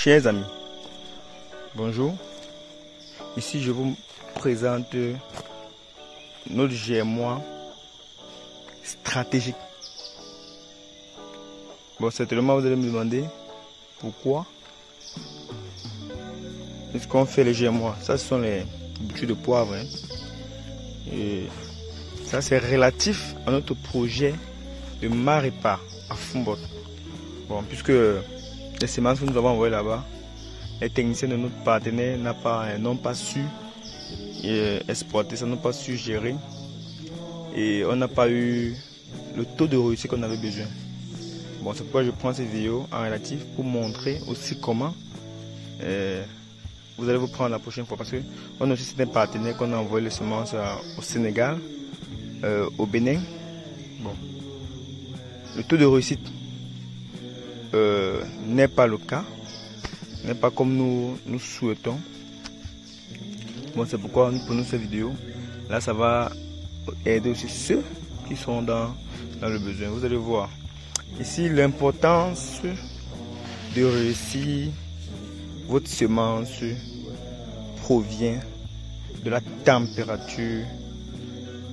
Chers amis, bonjour. Ici, je vous présente notre GMOA stratégique. Bon, certainement, vous allez me demander pourquoi est-ce qu'on fait les GMOA. Ça, ce sont les boutures de poivre. Et ça, c'est relatif à notre projet de Maripa à Fumboth. Bon, puisque les semences que nous avons envoyées là-bas, les techniciens de notre partenaire n'ont pas su exploiter, ça n'ont pas su gérer et on n'a pas eu le taux de réussite qu'on avait besoin. Bon, c'est pourquoi je prends cette vidéo en relatif pour montrer aussi comment vous allez vous prendre la prochaine fois, parce que on a aussi certains partenaires qu'on a envoyé les semences au Sénégal, au Bénin. Bon, le taux de réussite n'est pas le cas, n'est pas comme nous souhaitons. Bon, c'est pourquoi nous prenons cette vidéo. Là, ça va aider aussi ceux qui sont dans le besoin. Vous allez voir ici l'importance de réussir votre semence provient de la température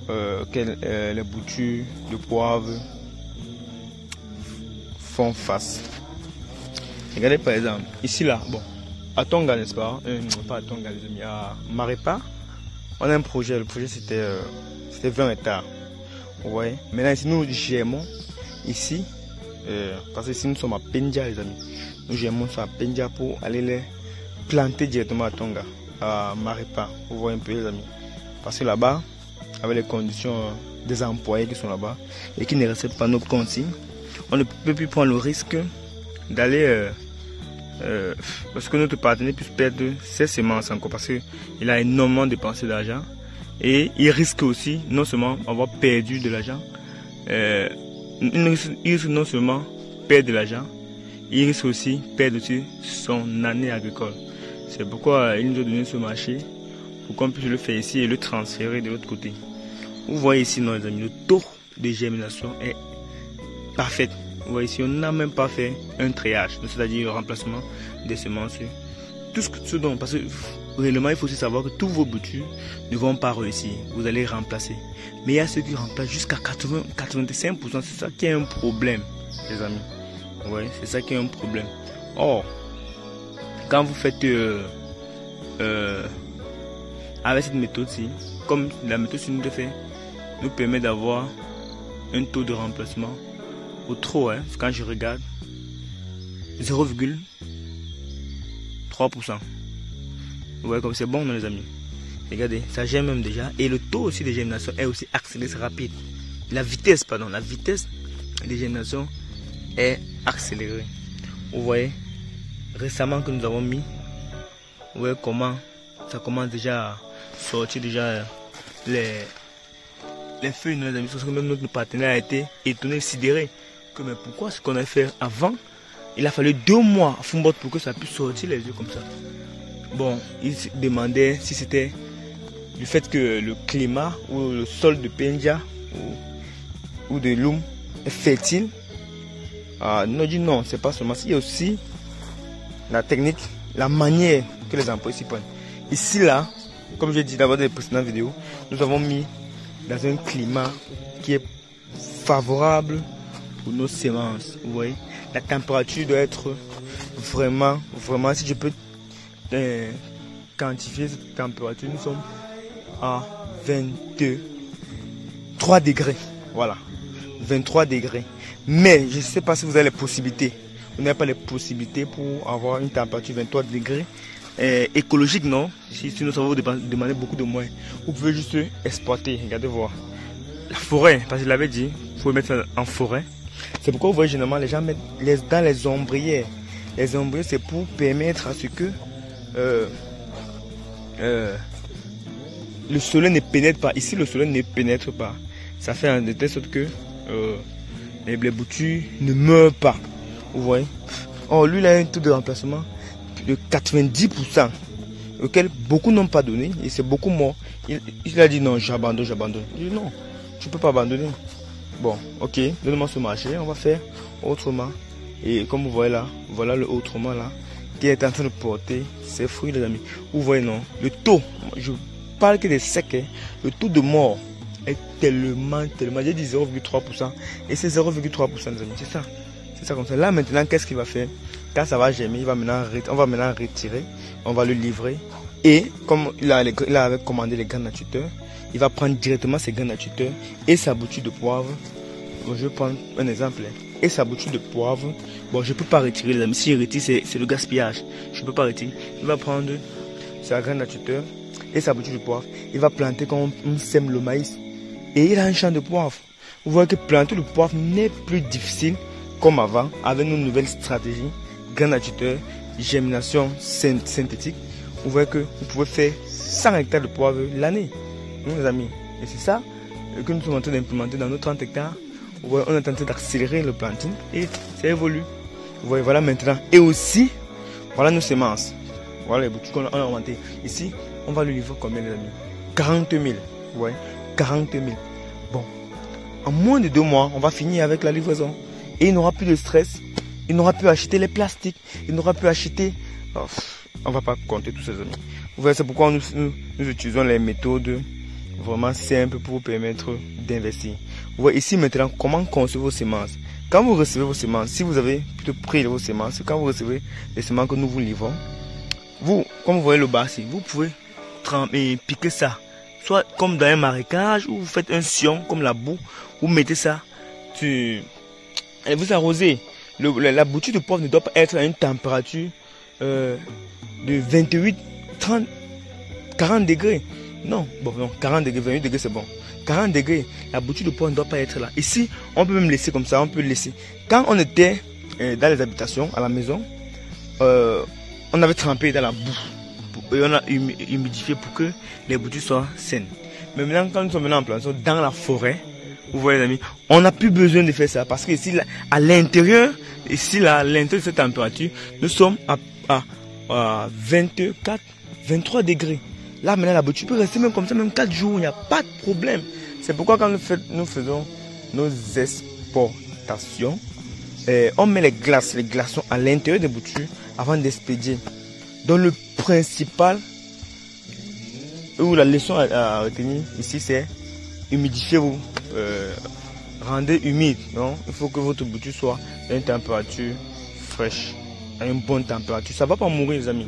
que les boutures de poivre font face. Regardez par exemple, ici là, bon, à Tonga, n'est-ce pas, pas à Tonga les amis, à Maripa, on a un projet, le projet c'était 20 hectares. Vous voyez, maintenant ici nous gérons ici, parce que ici nous sommes à Pendia les amis, nous gérons sur Pendia pour aller les planter directement à Tonga, à Maripa, vous voyez un peu les amis, parce que là-bas, avec les conditions des employés qui sont là-bas et qui ne respectent pas nos consignes, on ne peut plus prendre le risque d'aller parce que notre partenaire puisse perdre ses semences encore, parce qu'il a énormément dépensé d'argent et il risque aussi non seulement avoir perdu de l'argent, il risque non seulement perdre de l'argent, il risque aussi perdre aussi son année agricole. C'est pourquoi il nous a donné ce marché pour qu'on puisse le faire ici et le transférer de l'autre côté. Vous voyez ici, non, les amis, le taux de germination est parfait. Vous voyez ici, on n'a même pas fait un triage, c'est-à-dire le remplacement des semences. Tout ce dont, parce que réellement, il faut aussi savoir que tous vos boutures ne vont pas réussir. Vous allez remplacer. Mais il y a ceux qui remplacent jusqu'à 85%. C'est ça qui est un problème, les amis. Vous voyez, c'est ça qui est un problème. Or, quand vous faites avec cette méthode-ci, comme la méthode ci nous permet d'avoir un taux de remplacement au trop, quand je regarde 0,3%. Vous voyez comme c'est bon, non, les amis. Regardez, ça germe même déjà. Et le taux aussi de germination est aussi accéléré, c'est rapide. La vitesse de germination est accélérée. Vous voyez, récemment que nous avons mis, vous voyez comment ça commence déjà à sortir déjà les feuilles, nos amis. Parce que même notre partenaire a été étonné, sidéré. Mais pourquoi ce qu'on a fait avant, il a fallu 2 mois à Fumboth pour que ça puisse sortir les yeux comme ça. Bon, il se demandait si c'était du fait que le climat ou le sol de Pendia ou de Loum est fertile. Non, dit non, c'est pas seulement ça. Il y a aussi la technique, la manière que les employés s'y prennent. Ici là, comme je l'ai dit d'abord dans les précédentes vidéos, nous avons mis dans un climat qui est favorable pour nos semences. Vous voyez, la température doit être vraiment, si je peux quantifier cette température, nous sommes à 23 degrés. Voilà, 23 degrés. Mais je ne sais pas si vous avez les possibilités. Vous n'avez pas les possibilités pour avoir une température 23 degrés écologique, non? Sinon ça va vous demander beaucoup de moyens. Vous pouvez juste exploiter, regardez voir. La forêt, parce que je l'avais dit, vous pouvez mettre ça en forêt. C'est pourquoi vous voyez généralement les gens mettent dans les ombrières. Les ombrières, c'est pour permettre à ce que le soleil ne pénètre pas. Ici, le soleil ne pénètre pas. Ça fait de telle sorte que les boutures ne meurent pas. Vous voyez. Oh, lui, il a un taux de remplacement de 90%, auquel beaucoup n'ont pas donné. Et c'est beaucoup mort. Il a dit non, j'abandonne. Je dis non, tu ne peux pas abandonner. Bon, ok, donne-moi ce marché, on va faire autrement. Et comme vous voyez là, voilà le autrement là, qui est en train de porter ses fruits, les amis. Vous voyez, non? Le taux, je parle que des secs, hein, le taux de mort est tellement, j'ai dit 0,3%. Et c'est 0,3%, les amis. C'est ça. C'est ça comme ça. Là, maintenant, qu'est-ce qu'il va faire? Quand ça va germer, on va maintenant retirer, on va le livrer. Et comme il avait commandé les graines naturelles, il va prendre directement ses graines naturelles et sa bouture de poivre. Bon, je vais prendre un exemple. Et sa bouture de poivre. Bon, je ne peux pas retirer, les amis. Si je retire, c'est le gaspillage. Je ne peux pas retirer. Il va prendre sa graine naturelle et sa bouture de poivre. Il va planter comme on sème le maïs. Et il a un champ de poivre. Vous voyez que planter le poivre n'est plus difficile comme avant, avec nos nouvelles stratégies. Graines naturelles, germination synthétique. Vous voyez que vous pouvez faire 100 hectares de poivre l'année, les amis. Et c'est ça que nous sommes en train d'implémenter dans nos 30 hectares. Vous voyez, on est en train d'accélérer le planting et ça évolue. Vous voyez, voilà maintenant. Et aussi, voilà nos semences. Voilà les boutiques qu'on a augmentées. Ici, on va le livrer combien, les amis? 40 000. Vous voyez, 40 000. Bon, en moins de 2 mois, on va finir avec la livraison. Et il n'aura plus de stress. Il n'aura plus acheter les plastiques. Il n'aura plus acheter... Oh, on ne va pas compter tous ces amis. Vous voyez, c'est pourquoi nous utilisons les méthodes vraiment simples pour vous permettre d'investir. Vous voyez ici maintenant comment concevoir vos semences. Quand vous recevez vos semences, si vous avez plutôt pris vos semences, quand vous recevez les semences que nous vous livrons, vous, comme vous voyez le bas ici, vous pouvez piquer ça. Soit comme dans un marécage, ou vous faites un sillon comme la boue, vous mettez ça, et vous arrosez. La bouture de poivre ne doit pas être à une température de 28, 30, 40 degrés. Non, bon, non, 40 degrés, 28 degrés c'est bon. 40 degrés, la bouture de poivre ne doit pas être là. Ici, on peut même laisser comme ça, on peut laisser. Quand on était dans les habitations, à la maison, on avait trempé dans la boue. Et on a humidifié pour que les boutures soient saines. Mais maintenant, quand nous sommes en plantation dans la forêt, vous voyez les amis, on n'a plus besoin de faire ça. Parce que ici, à l'intérieur, à l'intérieur de cette température, nous sommes à 24, 23 degrés. Là, maintenant, la bouture peut rester même comme ça, même 4 jours, il n'y a pas de problème. C'est pourquoi quand nous faisons nos exportations, on met les glaçons à l'intérieur des boutures avant d'expédier. Donc, le principal, ou la leçon à retenir ici, c'est humidifiez-vous, rendez humide. Donc, il faut que votre bouture soit à une température fraîche, à une bonne température. Ça ne va pas mourir, les amis.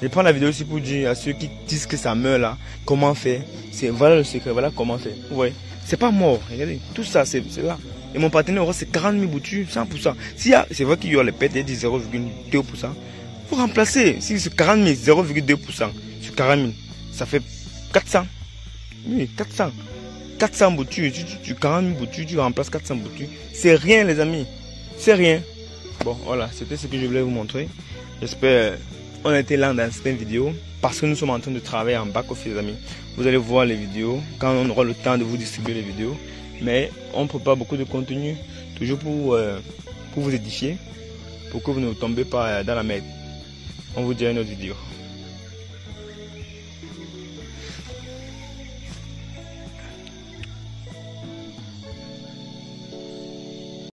Je prends la vidéo aussi pour dire à ceux qui disent que ça meurt là, comment faire. Voilà le secret, voilà comment faire. Vous voyez, c'est pas mort. Regardez, tout ça, c'est là. Et mon partenaire aura c'est 40 000 boutures, 100%. C'est vrai qu'il y aura les pertes, il dit 0,2%. Vous remplacez, si c'est 40 000, 0,2% sur 40 000, ça fait 400. Oui, 400. 400 boutures, tu 40 000 boutures, tu remplaces 400 boutures. C'est rien, les amis. C'est rien. Bon, voilà, c'était ce que je voulais vous montrer. J'espère on a été là dans cette vidéo parce que nous sommes en train de travailler en back-office, les amis. Vous allez voir les vidéos quand on aura le temps de vous distribuer les vidéos. Mais on prépare beaucoup de contenu, toujours pour vous édifier, pour que vous ne tombez pas dans la merde. On vous dit à une autre vidéo.